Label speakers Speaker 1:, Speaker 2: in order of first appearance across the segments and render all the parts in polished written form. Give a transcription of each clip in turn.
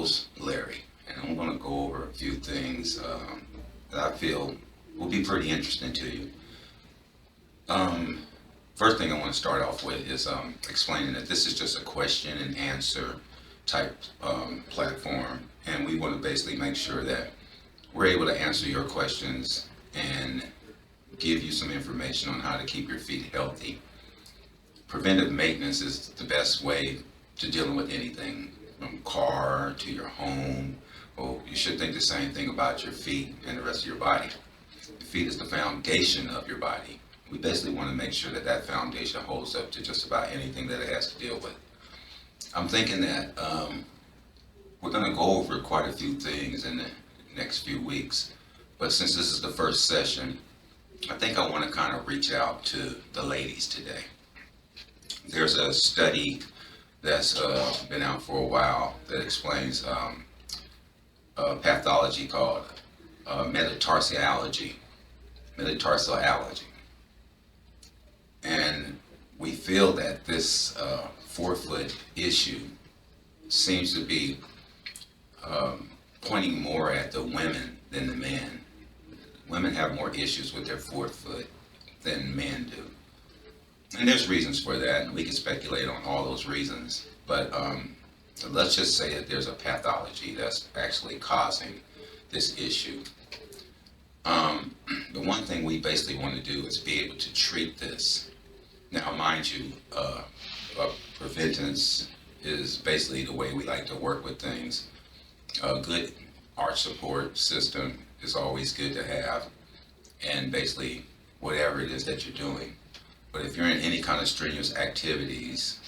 Speaker 1: host, Larry, and I'm going to go over a few things that I feel will be pretty interesting to you. First thing I want to start off with is explaining that this is just a question and answer type platform, and we want to basically make sure that we're able to answer your questions and give you some information on how to keep your feet healthy. Preventive maintenance is the best way to dealing with anything, from car to your home. Well, you should think the same thing about your feet and the rest of your body. The feet is the foundation of your body. We basically want to make sure that that foundation holds up to just about anything that it has to deal with. I'm thinking that we're going to go over quite a few things in the next few weeks, but since this is the first session, I think I want to kind of reach out to the ladies today. There's a study that's been out for a while that explains a pathology called metatarsalgia. And we feel that this forefoot issue seems to be pointing more at the women than the men. Women have more issues with their forefoot than men do. And there's reasons for that, and we can speculate on all those reasons. But let's just say that there's a pathology that's actually causing this issue. The one thing we basically want to do is be able to treat this. Now, mind you, preventance is basically the way we like to work with things. A good arch support system is always good to have, and basically whatever it is that you're doing. But if you're in any kind of strenuous activities,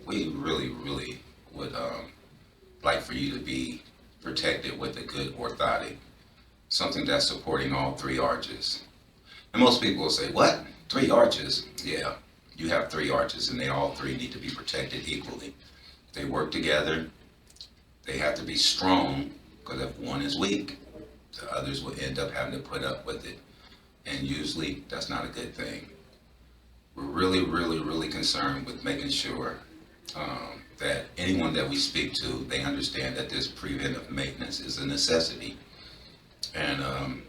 Speaker 1: we really would like for you to be protected with a good orthotic, something that's supporting all three arches. And most people will say, what? 3 arches? Yeah, you have 3 arches, and they all 3 need to be protected equally. They work together. They have to be strong, because if one is weak, the others will end up having to put up with it. And usually that's not a good thing. We're really concerned with making sure that anyone that we speak to, they understand that this preventive maintenance is a necessity. And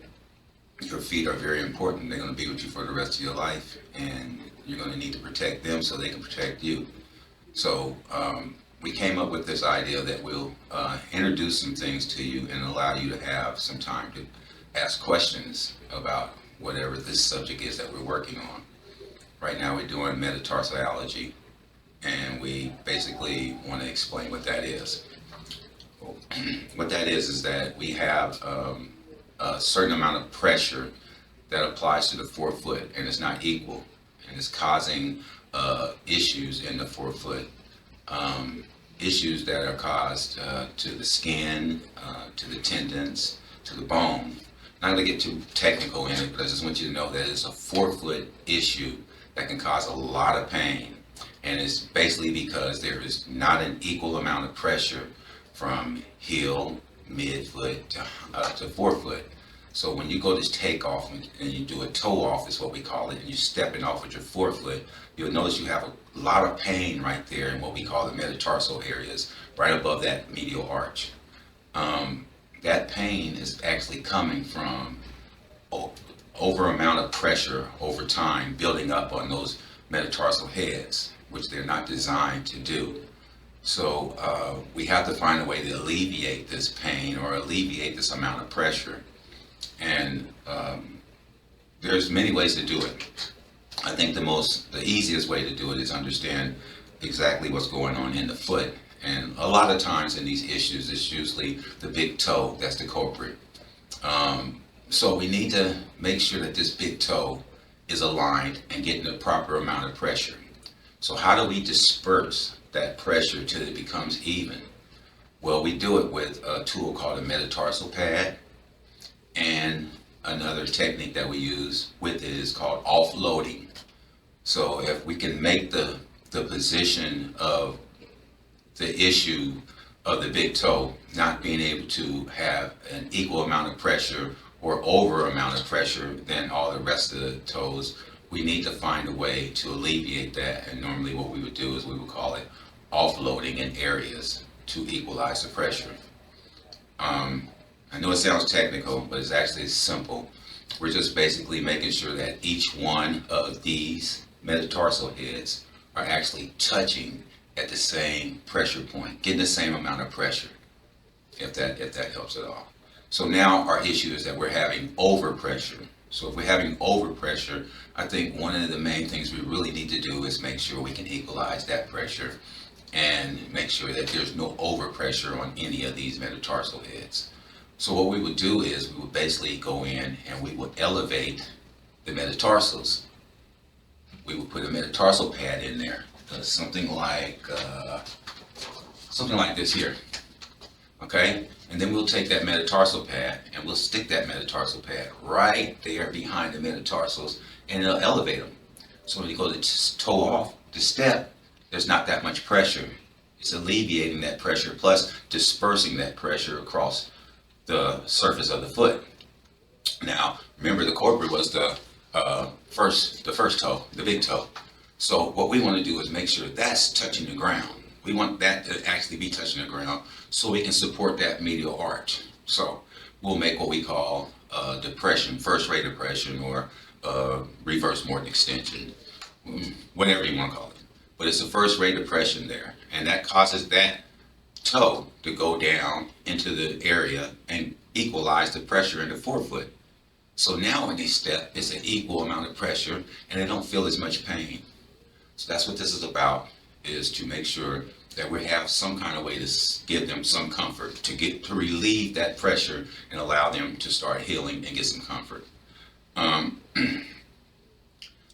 Speaker 1: your feet are very important. They're going to be with you for the rest of your life, and you're going to need to protect them so they can protect you. So we came up with this idea that we'll introduce some things to you and allow you to have some time to ask questions about whatever this subject is that we're working on. Right now we're doing metatarsalgia, and we basically want to explain what that is. What that is that we have a certain amount of pressure that applies to the forefoot, and it's not equal, and it's causing issues in the forefoot. Issues that are caused to the skin, to the tendons, to the bone. I'm not going to get too technical in it, but I just want you to know that it's a forefoot issue that can cause a lot of pain. And it's basically because there is not an equal amount of pressure from heel, midfoot to forefoot. So when you go to take off and you do a toe off is what we call it, and you're stepping off with your forefoot, you'll notice you have a lot of pain right there in what we call the metatarsal areas, right above that medial arch. That pain is actually coming from over amount of pressure over time building up on those metatarsal heads, which they're not designed to do. So we have to find a way to alleviate this pain or alleviate this amount of pressure. And there's many ways to do it. I think the easiest way to do it is understand exactly what's going on in the foot. And a lot of times in these issues, it's usually the big toe that's the culprit. So we need to make sure that this big toe is aligned and getting the proper amount of pressure. So how do we disperse that pressure till it becomes even? Well, we do it with a tool called a metatarsal pad, and another technique that we use with it is called offloading. So if we can make the position of the issue of the big toe not being able to have an equal amount of pressure or over amount of pressure than all the rest of the toes, we need to find a way to alleviate that. And normally what we would do is we would call it offloading in areas to equalize the pressure. I know it sounds technical, but it's actually simple. We're just basically making sure that each one of these metatarsal heads are actually touching at the same pressure point, getting the same amount of pressure, if that helps at all. So now our issue is that we're having overpressure. So if we're having overpressure, I think one of the main things we really need to do is make sure we can equalize that pressure and make sure that there's no overpressure on any of these metatarsal heads. So what we would do is we would basically go in and we would elevate the metatarsals. We would put a metatarsal pad in there, something like this here. Okay, and then we'll take that metatarsal pad and we'll stick that metatarsal pad right there behind the metatarsals, and it'll elevate them. So when you go to toe off the step, there's not that much pressure. It's alleviating that pressure plus dispersing that pressure across the surface of the foot. Now, remember the corporate was the first toe, the big toe. So what we want to do is make sure that's touching the ground. We want that to actually be touching the ground so we can support that medial arch. So we'll make what we call depression, first rate depression, or reverse Morton extension, whatever you want to call it. But it's a first rate depression there, and that causes that toe to go down into the area and equalize the pressure in the forefoot. So now when they step, it's an equal amount of pressure and they don't feel as much pain. So that's what this is about, is to make sure that we have some kind of way to give them some comfort, to relieve that pressure and allow them to start healing and get some comfort.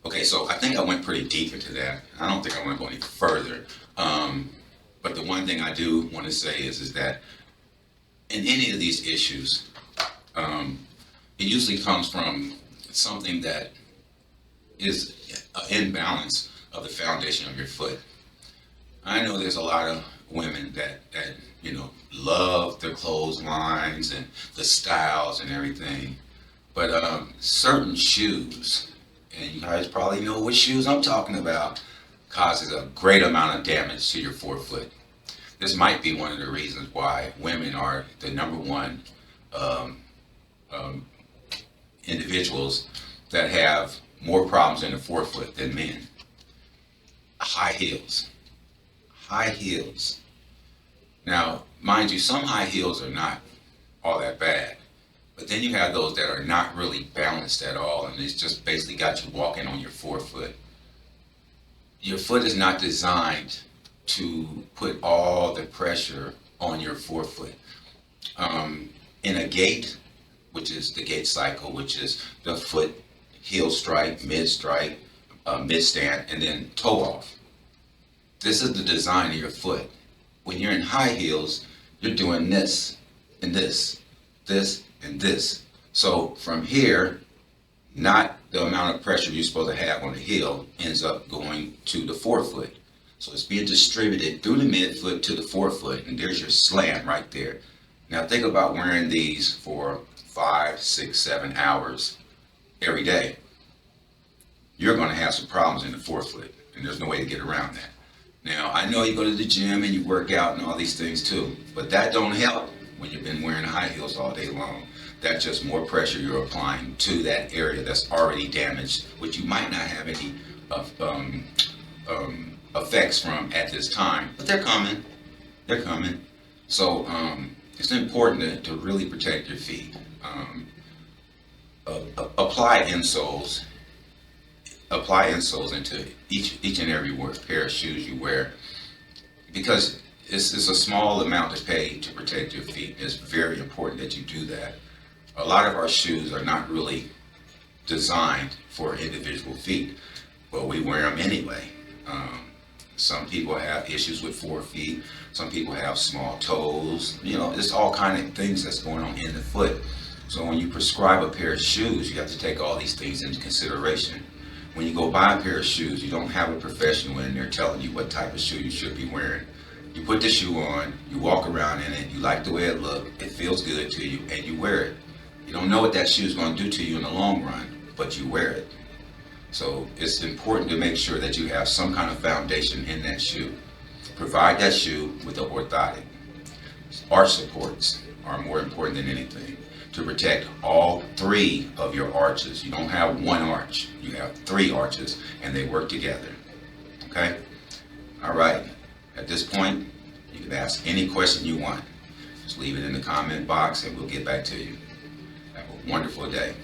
Speaker 1: Okay, so I think I went pretty deep into that. I don't think I want to go any further. But the one thing I do want to say is that in any of these issues, it usually comes from something that is an imbalance of the foundation of your foot. I know there's a lot of women that love their clotheslines and the styles and everything, but certain shoes, and you guys probably know what shoes I'm talking about, causes a great amount of damage to your forefoot. This might be one of the reasons why women are the number one individuals that have more problems in the forefoot than men. High heels. High heels. Now, mind you, some high heels are not all that bad, but then you have those that are not really balanced at all, and it's just basically got you walking on your forefoot. Your foot is not designed to put all the pressure on your forefoot. In a gait, which is the gait cycle, which is the foot heel strike, mid stand, and then toe off. This is the design of your foot. When you're in high heels, you're doing this and this, this and this. So from here, not the amount of pressure you're supposed to have on the heel ends up going to the forefoot. So it's being distributed through the midfoot to the forefoot, and there's your slam right there. Now think about wearing these for 5, 6, 7 hours every day. You're going to have some problems in the forefoot, and there's no way to get around that. Now, I know you go to the gym and you work out and all these things too, but that don't help when you've been wearing high heels all day long. That's just more pressure you're applying to that area that's already damaged, which you might not have any effects from at this time, but they're coming. They're coming. So it's important to really protect your feet. Apply insoles. Apply insoles into each and every pair of shoes you wear, because it's a small amount to pay to protect your feet. It's very important that you do that. A lot of our shoes are not really designed for individual feet, but we wear them anyway. Some people have issues with 4 feet. Some people have small toes. There's all kind of things that's going on in the foot. So when you prescribe a pair of shoes, you have to take all these things into consideration. When you go buy a pair of shoes, you don't have a professional in there telling you what type of shoe you should be wearing. You put the shoe on, you walk around in it, you like the way it looks, it feels good to you, and you wear it. You don't know what that shoe is going to do to you in the long run, but you wear it. So it's important to make sure that you have some kind of foundation in that shoe. Provide that shoe with the orthotic. Arch supports are more important than anything. To protect all three of your arches. You don't have one arch, you have three arches, and they work together. Okay? All right. At this point, you can ask any question you want. Just leave it in the comment box and we'll get back to you. Have a wonderful day.